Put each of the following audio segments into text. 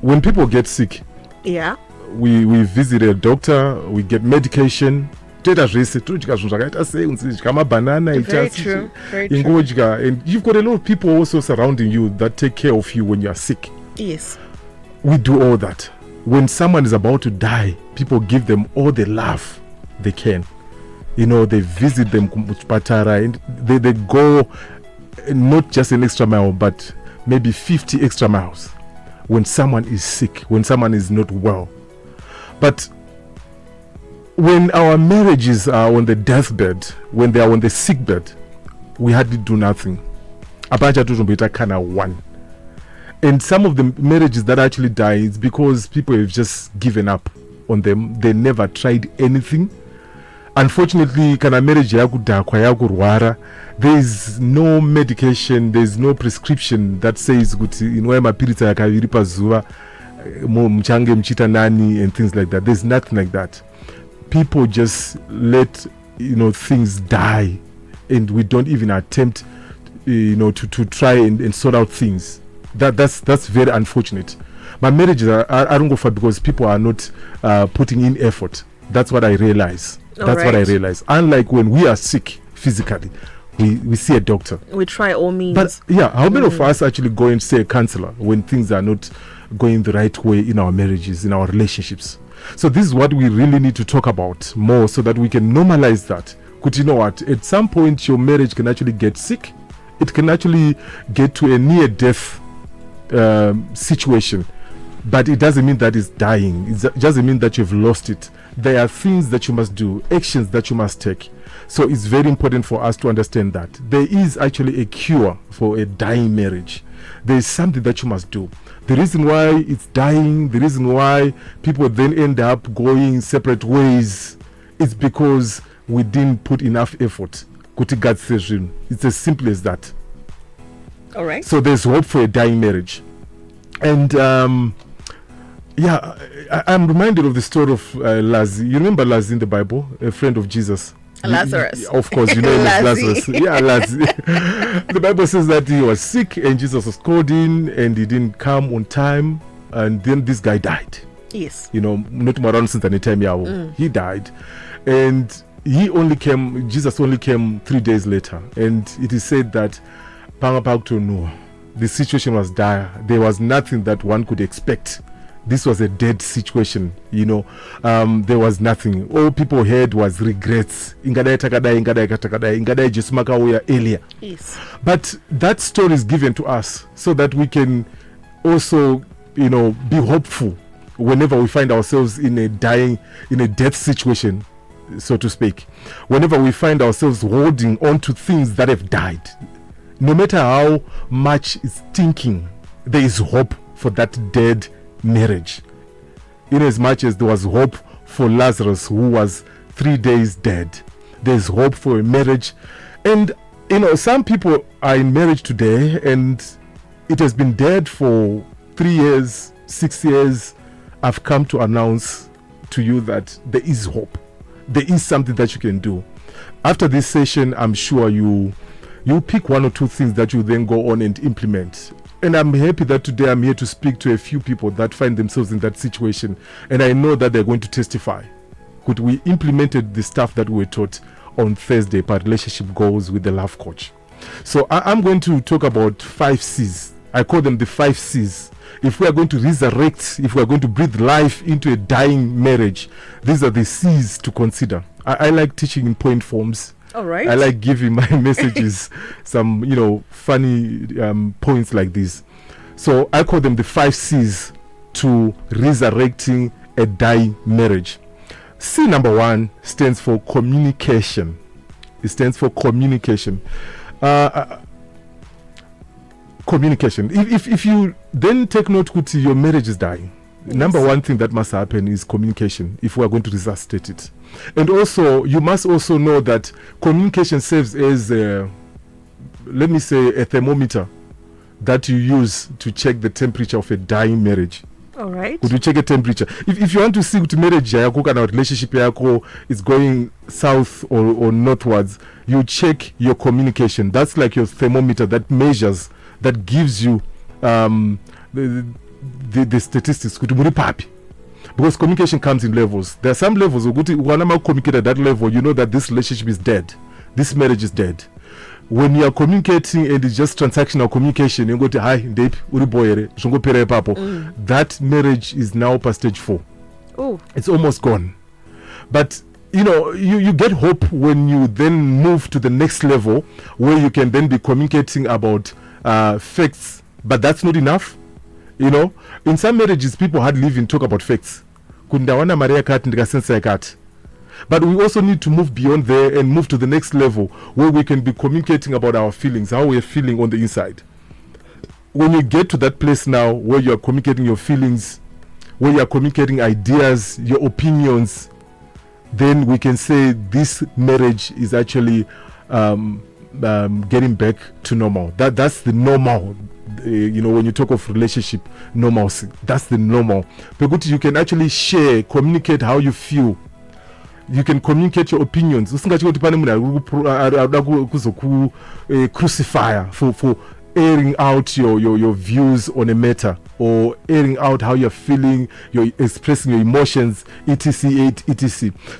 when people get sick, we visit a doctor, we get medication. Very true. And you've got a lot of people also surrounding you that take care of you when you are sick. Yes. We do all that. When someone is about to die, people give them all the love they can. You know, they visit them and they go not just an extra mile, but maybe 50 extra miles when someone is sick, when someone is not well. But when our marriages are on the deathbed, when they are on the sick bed, we hardly do nothing. And some of the marriages that actually die is because people have just given up on them. They never tried anything. Unfortunately, there is no medication, there is no prescription that says and things like that. There's nothing like that. People just let things die, and we don't even attempt to try and sort out things. That's very unfortunate. My marriages I don't go for because people are not putting in effort. That's what I realize. What I realize. Unlike when we are sick physically, we see a doctor. We try all means. But how many of us actually go and see a counselor when things are not going the right way in our marriages, in our relationships? So this is what we really need to talk about more, so that we can normalize that. Because you know what? At some point, your marriage can actually get sick. It can actually get to a near-death situation. But it doesn't mean that it's dying. It doesn't mean that you've lost it. There are things that you must do, actions that you must take. So it's very important for us to understand that there is actually a cure for a dying marriage. There is something that you must do. The reason why it's dying, the reason why people then end up going separate ways, is because we didn't put enough effort. It's as simple as that. All right. So there's hope for a dying marriage. And I'm reminded of the story of Lazarus. You remember Lazarus in the Bible, a friend of Jesus? Lazarus. Of course, you know him as Lazarus. Yeah, Lazarus. The Bible says that he was sick and Jesus was called in and he didn't come on time, and then this guy died. Yes. Not around since any time. He died. And Jesus only came 3 days later. And it is said that the situation was dire. There was nothing that one could expect. This was a dead situation, there was nothing. All people heard was regrets. Yes. But that story is given to us so that we can also, be hopeful whenever we find ourselves in a death situation, so to speak. Whenever we find ourselves holding on to things that have died, no matter how much it's thinking, there is hope for that dead marriage. In as much as there was hope for Lazarus, who was 3 days dead, there's hope for a marriage. And some people are in marriage today and it has been dead for 3 years, 6 years. I've come to announce to you that there is hope. There is something that you can do. After this session, I'm sure you pick one or two things that you then go on and implement. And I'm happy that today I'm here to speak to a few people that find themselves in that situation. And I know that they're going to testify. We implemented the stuff that we were taught on Thursday about relationship goals with the love coach. So I'm going to talk about 5 C's. I call them the 5 C's. If we are going to resurrect, if we are going to breathe life into a dying marriage, these are the C's to consider. I like teaching in point forms. All right. I like giving my messages some, funny points like this. So I call them the 5 C's to resurrecting a dying marriage. C number 1 stands for communication. It stands for communication. Communication. If you then take note that your marriage is dying, yes, number 1 thing that must happen is communication if we are going to resuscitate it. And also, you must also know that communication serves as a thermometer that you use to check the temperature of a dying marriage. All right. Could you check a temperature? If you want to see what marriage and relationship is going south or northwards, you check your communication. That's like your thermometer that measures, that gives you the statistics kuti muri papi, because communication comes in levels. There are some levels ukuthi ukana communicate at that level, you know that this relationship is dead, this marriage is dead. When you are communicating and it's just transactional communication, you go to hi ndepi uri boyere zvongopera ipapo, that marriage is now past stage 4. Oh, it's almost gone. But you know, you get hope when you then move to the next level where you can then be communicating about facts, but that's not enough. You know, in some marriages people hardly even talk about facts. Kundawana Maria kat ndikasensa kat. But we also need to move beyond there and move to the next level where we can be communicating about our feelings, how we're feeling on the inside. When you get to that place now where you are communicating your feelings, where you are communicating ideas, your opinions, then we can say this marriage is actually getting back to normal. That's the normal. You know, when you talk of relationship normalcy, that's the normal. Because you can actually share, communicate how you feel. You can communicate your opinions. Crucifier for airing out your views on a matter, or airing out how you're feeling, you're expressing your emotions, etc.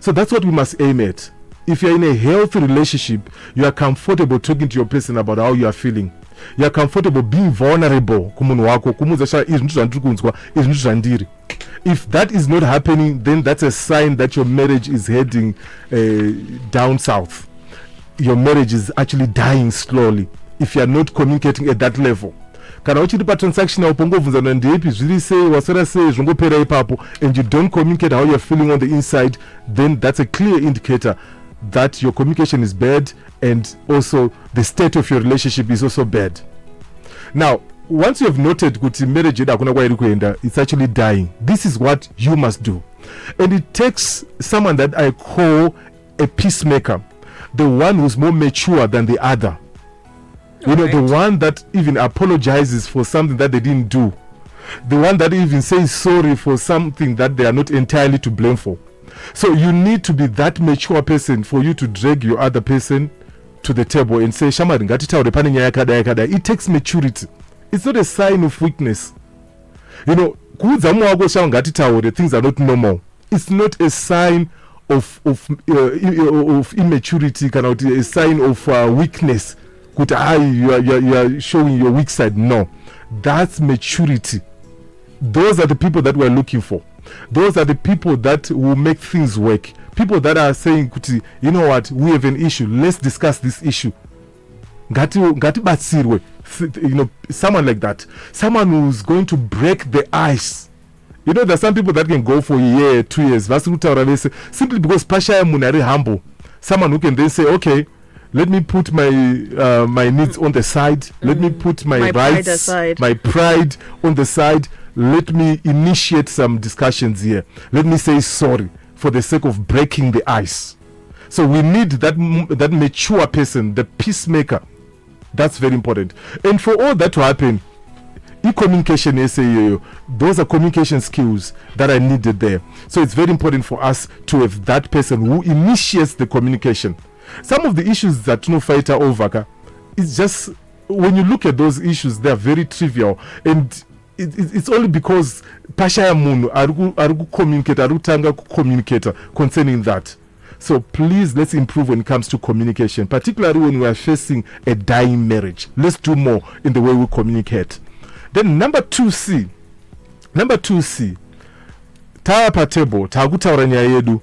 So that's what we must aim at. If you're in a healthy relationship, you are comfortable talking to your person about how you are feeling. You are comfortable being vulnerable. If that is not happening, then that's a sign that your marriage is heading down south. Your marriage is actually dying slowly if you are not communicating at that level. Kana uchiri pa transactional pongovunzana ndepi zviri sei wasara sei zvongopera ipapo, and you don't communicate how you're feeling on the inside, then that's a clear indicator that your communication is bad, and also the state of your relationship is also bad. Now, once you have noted kuti marriage yedu akuna kwairi kuenda, it's actually dying, this is what you must do. And it takes someone that I call a peacemaker, the one who's more mature than the other. You know, the one that even apologizes for something that they didn't do, the one that even says sorry for something that they are not entirely to blame for. So you need to be that mature person for you to drag your other person to the table and say, Shamari, ngatitaure pane nyaya yakadai. It takes maturity. It's not a sign of weakness. You know, kuudza mumwe wako shama ngatitaure, things are not normal. It's not a sign of immaturity, cannot a sign of weakness. You are showing your weak side. No, that's maturity. Those are the people that we're looking for. Those are the people that will make things work. People that are saying, you know what, we have an issue, let's discuss this issue. Ngati batsirwe. You know, someone like that, someone who's going to break the ice. You know, there's some people that can go for a year, 2 years, simply because pasha munari humble. Someone who can then say, okay, let me put my needs on the side. Let me put my rights, my pride on the side. Let me initiate some discussions here. Let me say sorry for the sake of breaking the ice. So we need that mature person, the peacemaker. That's very important. And for all that to happen, e-communication, those are communication skills that are needed there. So it's very important for us to have that person who initiates the communication. Some of the issues that no fighter over, it's just, when you look at those issues, they're very trivial, and it's only because pasha munu arugu communicator concerning that. So please, let's improve when it comes to communication, particularly when we are facing a dying marriage. Let's do more in the way we communicate. Then number 2C, tapa table takutaura nyaya yedu.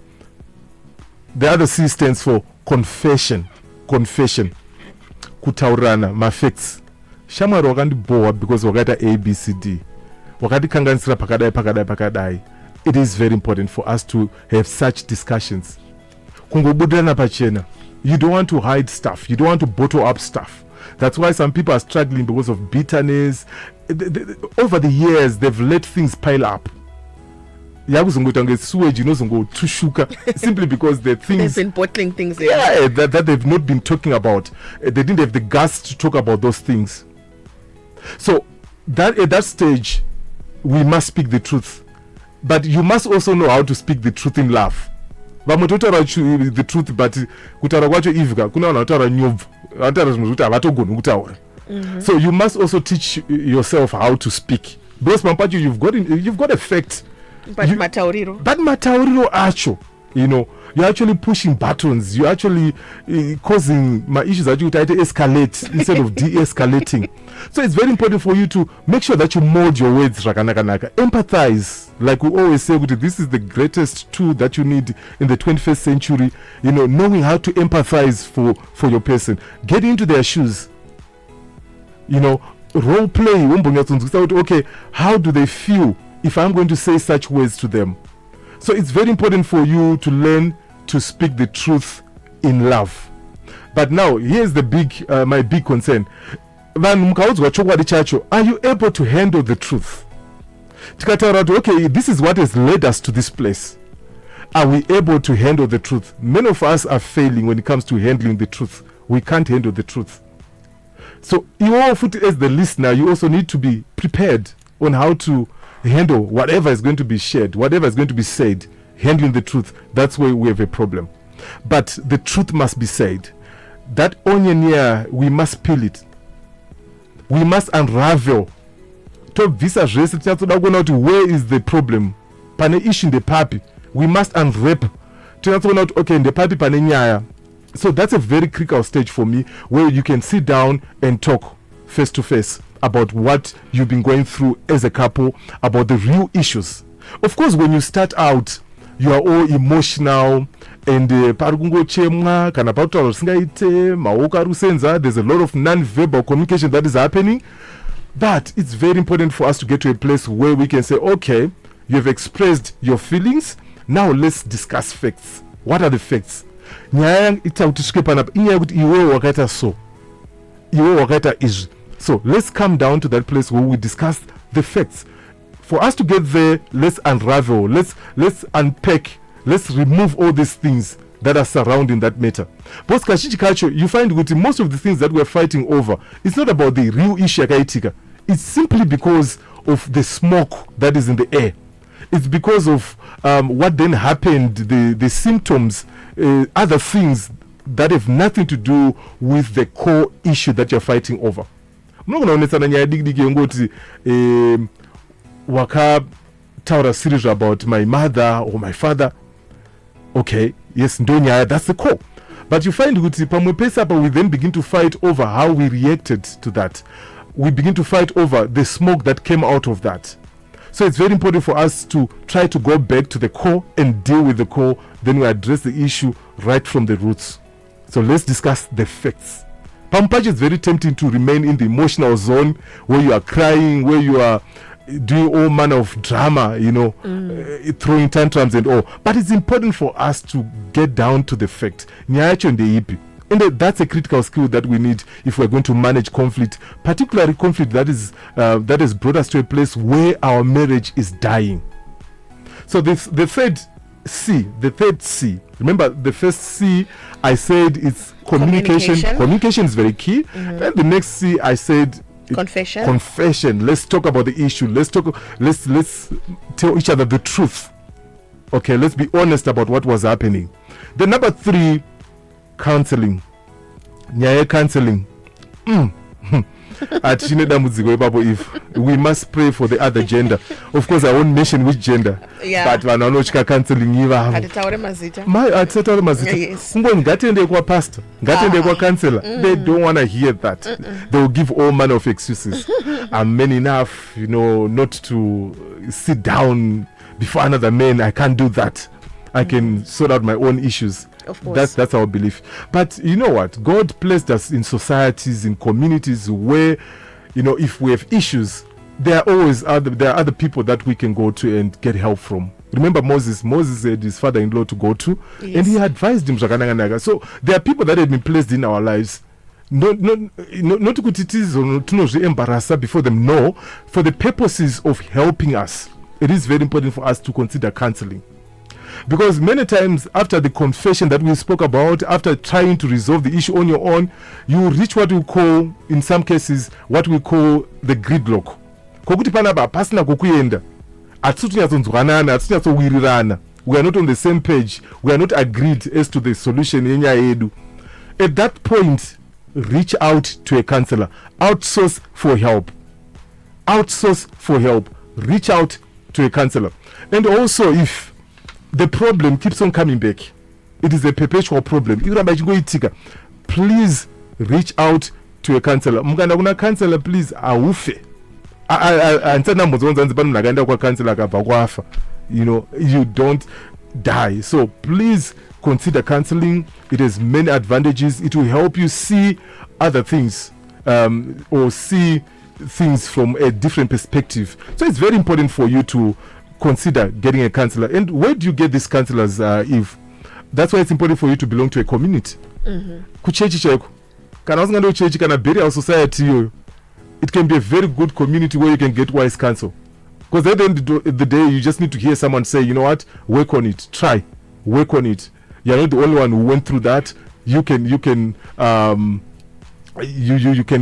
The other C stands for confession. Kutaurana mafacts. Shamwari wakandibowa because wakaita ABCD, wakatikanganisira pakadai. It is very important for us to have such discussions. Kungobudirana pachena. You don't want to hide stuff. You don't want to bottle up stuff. That's why some people are struggling because of bitterness. Over the years, they've let things pile up. Simply because the things they've been bottling things there. Yeah, that they've not been talking about. They didn't have the guts to talk about those things. So that at that stage, we must speak the truth. But you must also know how to speak the truth in love. The truth, but so you must also teach yourself how to speak because pampacho you've got a fact, but matauriro acho, you're actually pushing buttons, you're actually causing my issues that you try to escalate instead of de-escalating. So it's very important for you to make sure that you mold your words rakanaka. Empathize, like we always say, this is the greatest tool that you need in the 21st century, knowing how to empathize for your person. Get into their shoes, role play. Okay, how do they feel if I'm going to say such words to them? So it's very important for you to learn to speak the truth in love. But now here's the my big concern. Are you able to handle the truth? Okay, this is what has led us to this place. Are we able to handle the truth? Many of us are failing when it comes to handling the truth. We can't handle the truth. So you also, as the listener, you also need to be prepared on how to handle whatever is going to be shared, whatever is going to be said. Handling the truth, that's where we have a problem. But the truth must be said. That onion here, we must peel it. We must unravel. Where is the problem? Pane issue in the papi. We must unwrap. Okay, in the papi pane nyaya. So that's a very critical stage for me, where you can sit down and talk face to face about what you've been going through as a couple, about the real issues. Of course, when you start out, you are all emotional and there's a lot of non-verbal communication that is happening. But it's very important for us to get to a place where we can say, okay, you have expressed your feelings, now let's discuss facts. What are the facts? So let's come down to that place where we discuss the facts. For us to get there, let's unravel, let's unpack, let's remove all these things that are surrounding that matter. But Kashichi culture, you find with most of the things that we're fighting over, it's not about the real issue. It's simply because of the smoke that is in the air. It's because of what then happened, the symptoms, other things that have nothing to do with the core issue that you're fighting over. Waka taura series about my mother or my father. Okay, yes, ndonya, that's the core. But you find we then begin to fight over how we reacted to that. We begin to fight over the smoke that came out of that. So it's very important for us to try to go back to the core and deal with the core. Then we address the issue right from the roots. So let's discuss the facts. Pampage is very tempting to remain in the emotional zone where you are crying, where you are doing all manner of drama, throwing tantrums and all. But it's important for us to get down to the fact. And that's a critical skill that we need if we're going to manage conflict, particularly conflict that has brought us to a place where our marriage is dying. So the third C. Remember, the first C, I said it's communication. Communication is very key. Mm-hmm. And the next C, I said confession. Let's talk about the issue. Let's tell each other the truth. Okay, let's be honest about what was happening. The number 3, counseling. Nyaye counseling. If we must pray for the other gender. Of course, I won't mention which gender. Yeah. But wanochika counseling pastor, counselor. They don't want to hear that. They will give all manner of excuses. I'm man enough, not to sit down before another man. I can't do that. I can sort out my own issues. Of course. That's our belief. But you know what? God placed us in societies, in communities where, if we have issues, there are other people that we can go to and get help from. Remember Moses had his father-in-law to go to, yes. And he advised him. So there are people that have been placed in our lives. Not to criticize or to embarrass before them. No, for the purposes of helping us. It is very important for us to consider counseling. Because many times after the confession that we spoke about, after trying to resolve the issue on your own, you reach what we call, in some cases, what we call the gridlock. We are not on the same page. We are not agreed as to the solution. At that point, reach out to a counselor. Outsource for help. outsource for help. Reach out to a counselor. And also, if the problem keeps on coming back, it is a perpetual problem, please reach out to a counselor. Mukanda kuna counselor, please aufe. You don't die. So please consider counseling. It has many advantages. It will help you see other things, or see things from a different perspective. So it's very important for you to consider getting a counselor. And where do you get these counselors? If that's why it's important for you to belong to a community. Kuchechi cheko kana usingando chechi kana burial society yo, it can be a very good community where you can get wise counsel, because at the end of the day you just need to hear someone say, you know what, work on it, work on it. You're not the only one who went through that. You can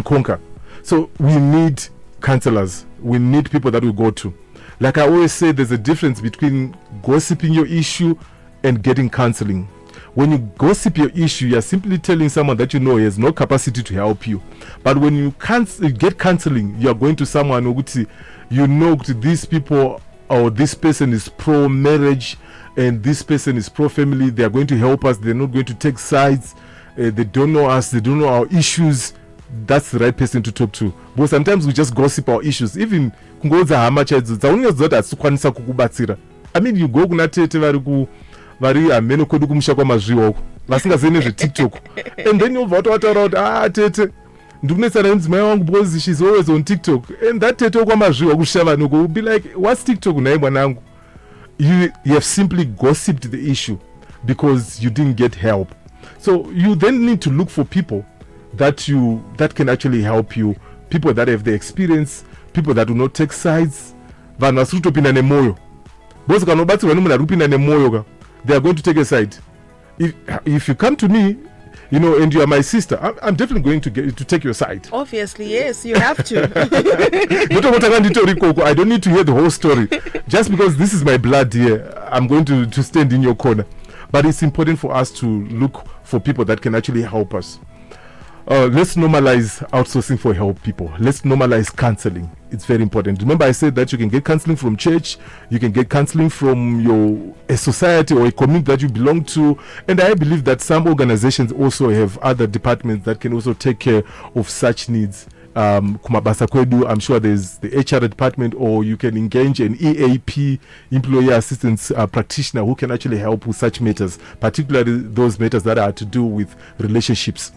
conquer. So we need counselors. We need people that we go to. Like I always say, there's a difference between gossiping your issue and getting counseling. When you gossip your issue, you're simply telling someone that you know has no capacity to help you. But when you get counseling, you're going to someone who, you know, these people or this person is pro-marriage and this person is pro-family. They are going to help us. They're not going to take sides. They don't know us. They don't know our issues. That's the right person to talk to. But sometimes we just gossip our issues. Even I mean, you go kuna tete vari ameno kodu kumusha kwa mazviwa uko vasingazene zveTikTok, and then you vataura kuti tete ndikunetsana nemdzimai wangu because she's always on TikTok, and that tete kwa mazviwa kushava nuko will be like, what's TikTok naye mwanangu? You have simply gossiped the issue because you didn't get help. So you then need to look for people that can actually help you, people that have the experience, people that do not take sides. Vanhu vasiri kutopinda nemoyo, because kanobatsirwa nemunhu ari kupinda nemoyo they are going to take a side. If you come to me, you know, and you are my sister, I'm definitely going to take your side. Obviously, yes, you have to. I don't need to hear the whole story. Just because this is my blood here, I'm going to stand in your corner. But it's important for us to look for people that can actually help us. Let's normalize outsourcing for help people. Let's normalize counseling. It's very important. Remember, I said that you can get counseling from church, you can get counseling from a society or a community that you belong to, and I believe that some organizations also have other departments that can also take care of such needs. Kumabasa kwedu, I'm sure there's the HR department, or you can engage an EAP, employee assistance practitioner, who can actually help with such matters, particularly those matters that are to do with relationships.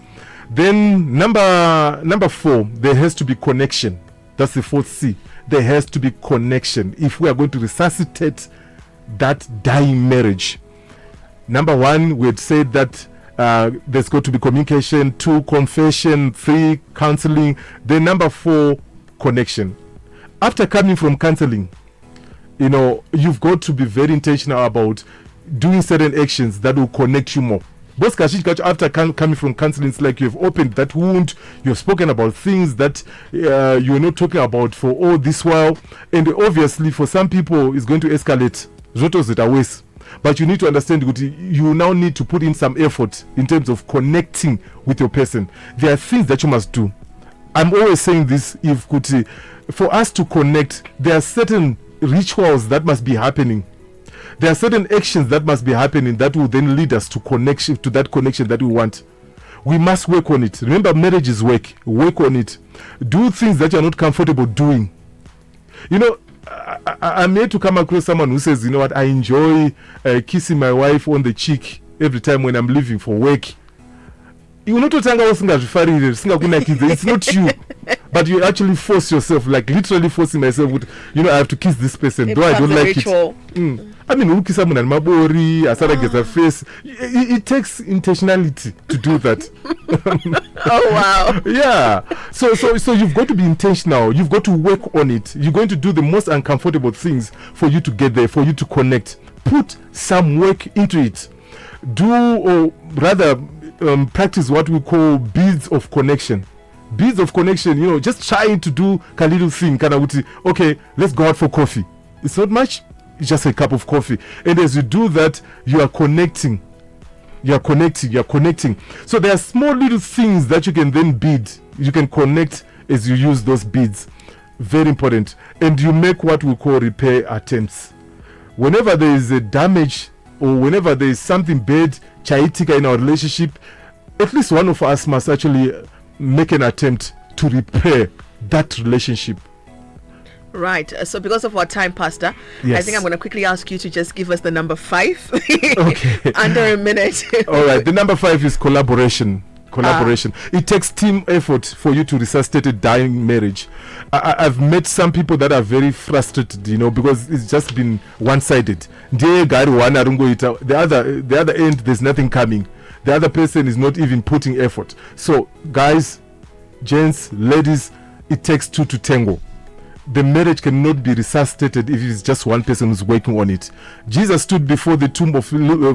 Then number 4, there has to be connection. That's the 4th C. There has to be connection if we are going to resuscitate that dying marriage. Number 1, we had said that there's got to be communication. 2, confession. 3, counseling. Then number 4, connection. After coming from counseling, you know, you've got to be very intentional about doing certain actions that will connect you more. After coming from counseling, it's like you've opened that wound, you've spoken about things that you're not talking about for all this while, and obviously for some people it's going to escalate. But you need to understand that you now need to put in some effort in terms of connecting with your person. There are things that you must do. I'm always saying this, for us to connect, there are certain rituals that must be happening. There are certain actions that must be happening that will then lead us to that connection that we want. We must work on it. Remember, marriage is work. Work on it. Do things that you're not comfortable doing. You know, I'm here to come across someone who says, you know what, I enjoy kissing my wife on the cheek every time when I'm leaving for work. It's not you. But you actually force yourself, like literally forcing myself with, you know, I have to kiss this person, though I don't like ritual. it. I mean, I get a face. It takes intentionality to do that. Oh wow. Yeah. So you've got to be intentional. You've got to work on it. You're going to do the most uncomfortable things for you to get there, for you to connect. Put some work into it. Or rather, practice what we call beads of connection. Beads of connection, you know, just trying to do a little thing. Okay, let's go out for coffee. It's not much. It's just a cup of coffee. And as you do that, you are connecting. You're connecting. So there are small little things that you can then bead. You can connect as you use those beads. Very important. And you make what we call repair attempts. Whenever there is a damage or whenever there is something bad, chaitika in our relationship, at least one of us must actually make an attempt to repair that relationship. Right. So because of our time, Pastor, Yes. I think I'm going to quickly ask you to just give us the number 5. Okay. Under a minute. All right. The number 5 is collaboration. Collaboration. It takes team effort for you to resuscitate a dying marriage. I've met some people that are very frustrated, because it's just been one-sided. The other end, there's nothing coming. The other person is not even putting effort. So, guys, gents, ladies, it takes 2 to tango. The marriage cannot be resuscitated if it's just one person who's working on it. Jesus stood before the tomb of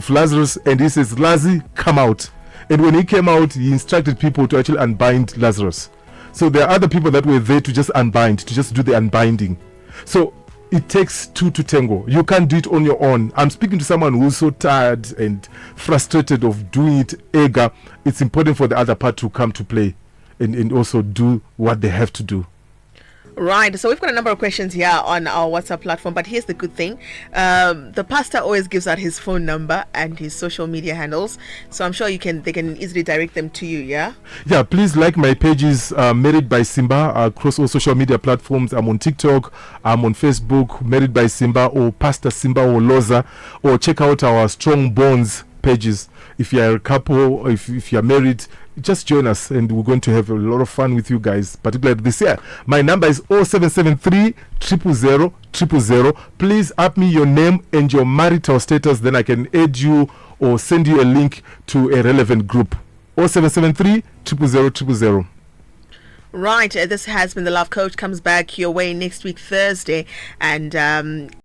Lazarus and he says, Lazarus, come out. And when he came out, he instructed people to actually unbind Lazarus. So there are other people that were there to just unbind, to just do the unbinding. So it takes 2 to tango. You can't do it on your own. I'm speaking to someone who's so tired and frustrated of doing it eager. It's important for the other part to come to play and also do what they have to do. Right, so we've got a number of questions here on our WhatsApp platform, but here's the good thing. The pastor always gives out his phone number and his social media handles, so I'm sure they can easily direct them to you, yeah? Yeah, please like my pages, Married by Simba, across all social media platforms. I'm on TikTok, I'm on Facebook, Married by Simba, or Pastor Simba or Loza, or check out our Strong Bonds pages. If you're a couple, or if you're married, just join us and we're going to have a lot of fun with you guys, particularly this year. My number is 0773 000 000. Please add me your name and your marital status, then I can add you or send you a link to a relevant group. 0773 000 000. Right, this has been The Love Coach. Comes back your way next week, Thursday, and